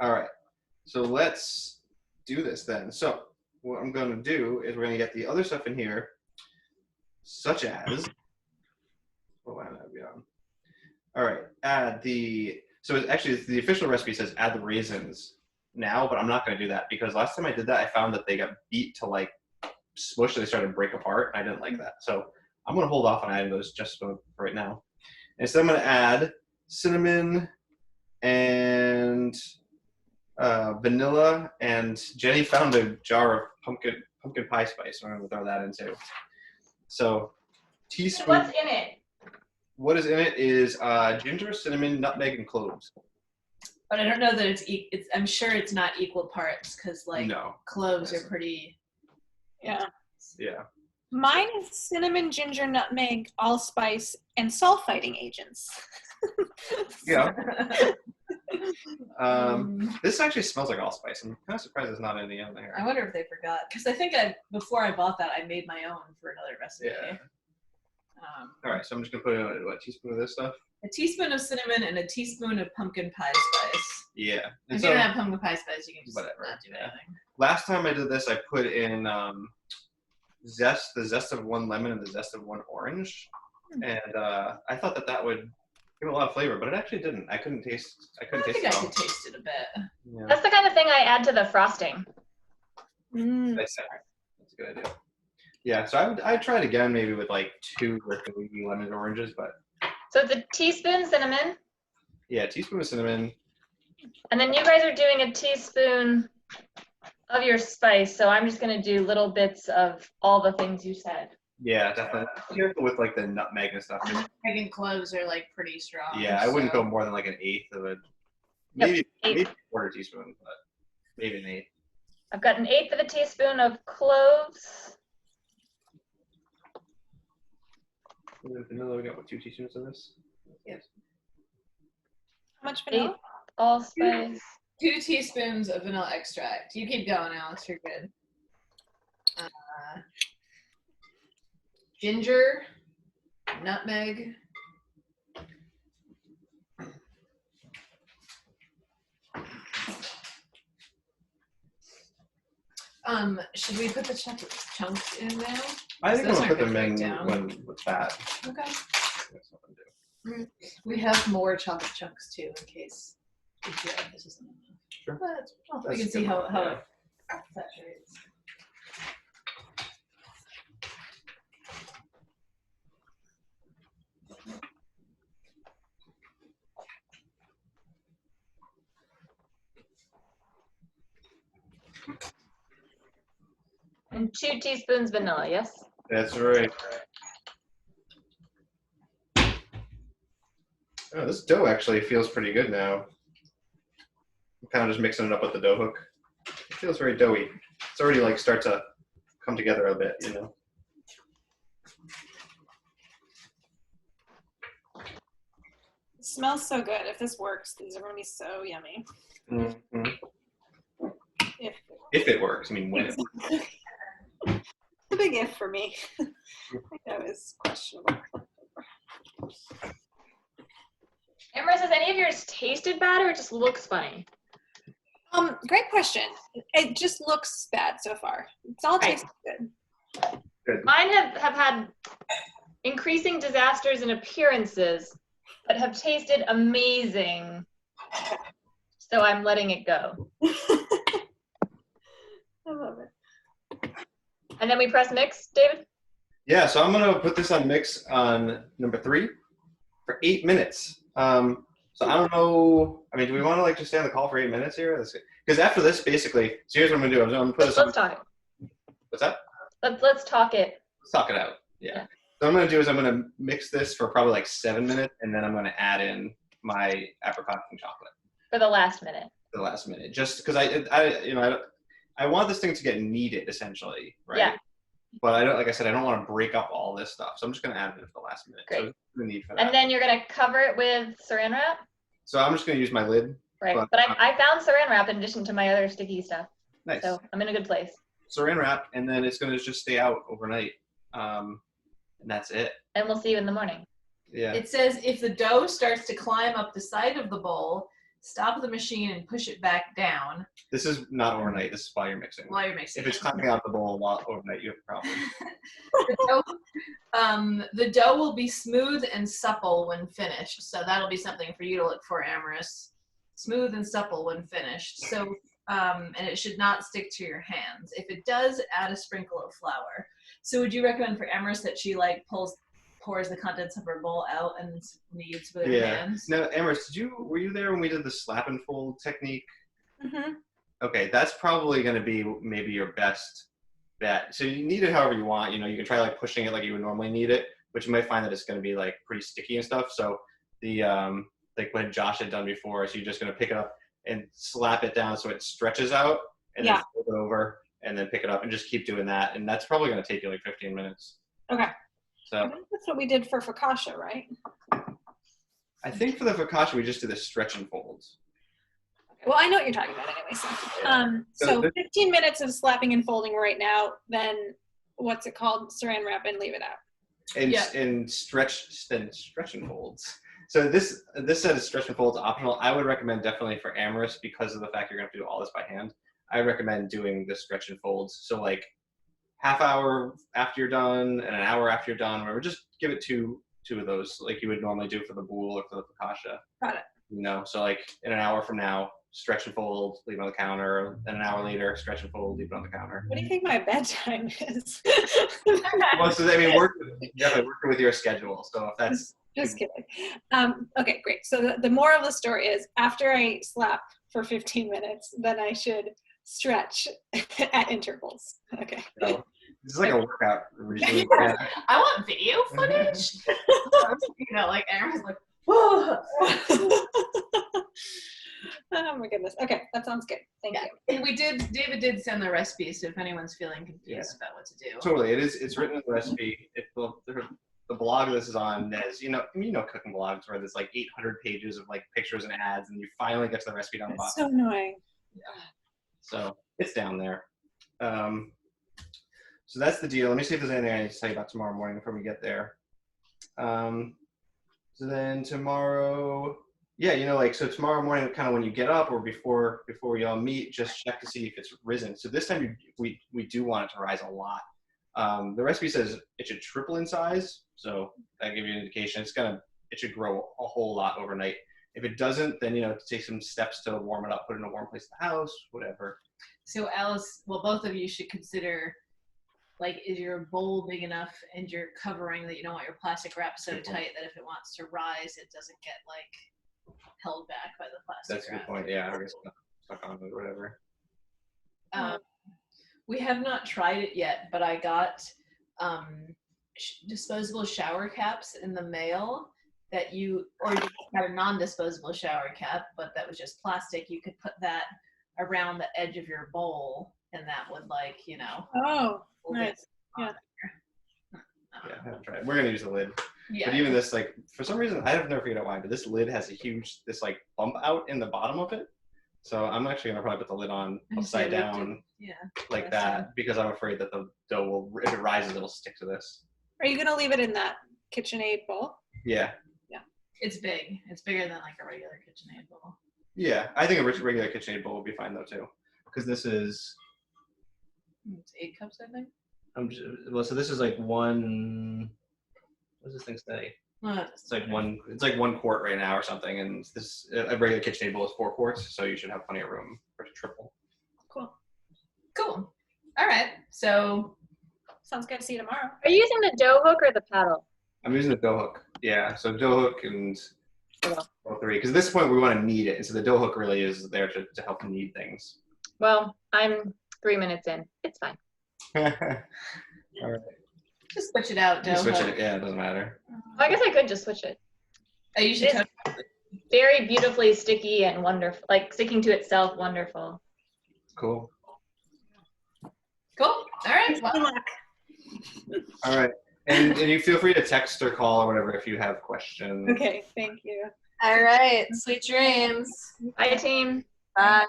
All right. So let's do this then. So what I'm going to do is we're going to get the other stuff in here, such as. Oh, why not be on? All right. Add the. So the official recipe says add the raisins now, but I'm not going to do that because last time I did that, I found that they got beat to like smush. So they started to break apart. And I didn't like that. So I'm going to hold off on adding those just for right now. And so I'm going to add cinnamon and vanilla, and Jenny found a jar of pumpkin pie spice. I'm going to throw that in too. So teaspoon. What's in it? What is in it is ginger, cinnamon, nutmeg, and cloves. But I don't know that it's. I'm sure it's not equal parts because like cloves are pretty. Yeah. Yeah. Mine is cinnamon, ginger, nutmeg, allspice, and sulfiting agents. Yeah. This actually smells like allspice. I'm kind of surprised it's not in the end there. I wonder if they forgot because I think before I bought that I made my own for another recipe. Yeah. All right, so I'm just gonna put in a teaspoon of this stuff. A teaspoon of cinnamon and a teaspoon of pumpkin pie spice. Yeah. If you don't have pumpkin pie spice, you can just not do anything. Last time I did this, I put in the zest of one lemon and the zest of one orange, and I thought that would give it a lot of flavor, but it actually didn't. I couldn't taste. I think I could taste it a bit. Yeah. That's the kind of thing I add to the frosting. That's a good idea. Yeah, so I'd try it again, maybe with like 2 or 3 lemons or oranges, but. So it's a teaspoon cinnamon. Yeah, a teaspoon of cinnamon. And then you guys are doing a teaspoon of your spice, so I'm just gonna do little bits of all the things you said. Yeah, definitely. Be careful with like the nutmeg and stuff. Nutmeg and cloves are like pretty strong. Yeah, I wouldn't go more than like an 1/8 of it. Maybe a quarter teaspoon, but maybe an 1/8. I've got an 1/8 of a teaspoon of cloves. Vanilla, we got 2 teaspoons of this? Yes. How much vanilla? Allspice. 2 teaspoons of vanilla extract. You keep going, Alex. You're good. Ginger, nutmeg. Should we put the chunks in now? I think I'm gonna put them in with that. Okay. We have more chocolate chunks too, in case we feel like this isn't enough. Sure. But we can see how it saturates. And 2 teaspoons vanilla, yes? That's right. Oh, this dough actually feels pretty good now. I'm kind of just mixing it up with the dough hook. It feels very doughy. It's already like start to come together a bit, you know. It smells so good. If this works, these are going to be so yummy. Mm-hmm. If it works, I mean when it works. A big if for me. I think that was questionable. Amber, has any of yours tasted bad or it just looks funny? Great question. It just looks bad so far. It's all tasted good. Mine have had increasing disasters in appearances, but have tasted amazing. So I'm letting it go. I love it. And then we press mix, David? Yeah, so I'm gonna put this on mix on number 3 for 8 minutes. So I don't know. I mean, do we want to like just stay on the call for 8 minutes here? Because after this, basically, so here's what I'm gonna do. I'm gonna put this. Let's talk it. What's that? Let's talk it. Let's talk it out. Yeah. So what I'm gonna do is I'm gonna mix this for probably like 7 minutes, and then I'm gonna add in my apricot and chocolate. For the last minute. For the last minute, just because I want this thing to get kneaded essentially, right? Yeah. But I don't, like I said, I don't want to break up all this stuff, so I'm just gonna add it at the last minute. Great. So the need for that. And then you're gonna cover it with saran wrap. So I'm just gonna use my lid. Right. But I found saran wrap in addition to my other sticky stuff. Nice. So I'm in a good place. Saran wrap, and then it's gonna just stay out overnight, and that's it. And we'll see you in the morning. Yeah. It says if the dough starts to climb up the side of the bowl, stop the machine and push it back down. This is not overnight. This is while you're mixing. While you're mixing. If it's coming out of the bowl while overnight, you have a problem. The dough will be smooth and supple when finished. So that'll be something for you to look for, Amaris. Smooth and supple when finished. So, and it should not stick to your hands. If it does, add a sprinkle of flour. So would you recommend for Amaris that she like pours the contents of her bowl out and kneads with her hands? No, Amaris, were you there when we did the slap and fold technique? Mm-hmm. Okay, that's probably going to be maybe your best bet. So you knead it however you want. You know, you can try like pushing it like you would normally knead it, but you might find that it's going to be like pretty sticky and stuff. So the like what Josh had done before, so you're just going to pick it up and slap it down so it stretches out, and then fold it over, and then pick it up and just keep doing that. And that's probably going to take you like 15 minutes. Okay. So I think that's what we did for focaccia, right? I think for the focaccia we just did the stretch and folds. Well, I know what you're talking about anyway. So 15 minutes of slapping and folding right now, then what's it called? Saran wrap and leave it out. And stretch and folds. So this set of stretch and folds optional. I would recommend definitely for Amaris because of the fact you're going to have to do all this by hand. I recommend doing the stretch and folds. So like half hour after you're done and an hour after you're done, or just give it two of those like you would normally do for the boule or for the focaccia. Got it. You know, so like in an hour from now, stretch and fold, leave it on the counter. Then an hour later, stretch and fold, leave it on the counter. What do you think my bedtime is? Well, so I mean, definitely working with your schedule. So if that's just kidding. Okay, great. So the moral of the story is after I slap for 15 minutes, then I should stretch at intervals. Okay. So, it's like a workout regime. Yeah. I want video footage. You know, like Aaron's like, whoa. Oh my goodness. Okay, that sounds good. Thank you. And David did send the recipe, so if anyone's feeling confused about what to do. Totally. It's written in the recipe. The blog this is on is, you know cooking blogs where there's like 800 pages of like pictures and ads, and you finally get to the recipe down the bottom. So annoying. Yeah. So it's down there. So that's the deal. Let me see if there's anything I need to tell you about tomorrow morning before we get there. So then tomorrow, so tomorrow morning, kind of when you get up or before we all meet, just check to see if it's risen. So this time we do want it to rise a lot. The recipe says it should triple in size, so that gives you an indication. It should grow a whole lot overnight. If it doesn't, then take some steps to warm it up, put it in a warm place in the house, whatever. So Alice, both of you should consider, like, is your bowl big enough and your covering that you don't want your plastic wrap so tight that if it wants to rise, it doesn't get like held back by the plastic That's a wrap. good point. Yeah, or stuck on it or whatever. We have not tried it yet, but I got disposable shower caps in the mail that you had a non-disposable shower cap, but that was just plastic. You could put that around the edge of your bowl, and that would Oh, nice. Yeah. Yeah, I haven't tried. We're gonna use the lid. Yeah. But even this, like, for some reason, I've never figured out why, but this lid has a huge, like bump out in the bottom of it. So I'm actually gonna probably put the lid on upside down, like that, because I'm afraid that the dough will, if it rises, it'll stick to this. Are you gonna leave it in that KitchenAid bowl? Yeah. Yeah. It's big. It's bigger than like a regular KitchenAid bowl. Yeah, I think a regular KitchenAid bowl would be fine though too, because this is. It's 8 cups, I think. So this is like one. What does this thing say? It's like one quart right now or something, and this a regular KitchenAid bowl is 4 quarts, so you should have plenty of room for it to triple. Cool. All right. So sounds good. See you tomorrow. Are you using the dough hook or the paddle? I'm using the dough hook. Yeah, so dough hook and all 3, because at this point we want to knead it, and so the dough hook really is there to help knead things. Well, I'm 3 minutes in. It's fine. All right. Just switch it out, dough Switch hook. it. Yeah, it doesn't matter. I guess I could just switch it. Oh, you should touch it. Very beautifully sticky and wonderful, like sticking to itself. Wonderful. Cool. Cool. All right. Good luck. All right. And you feel free to text or call or whatever if you have questions. Okay, thank you. All right. Sweet dreams. Bye, team. Bye.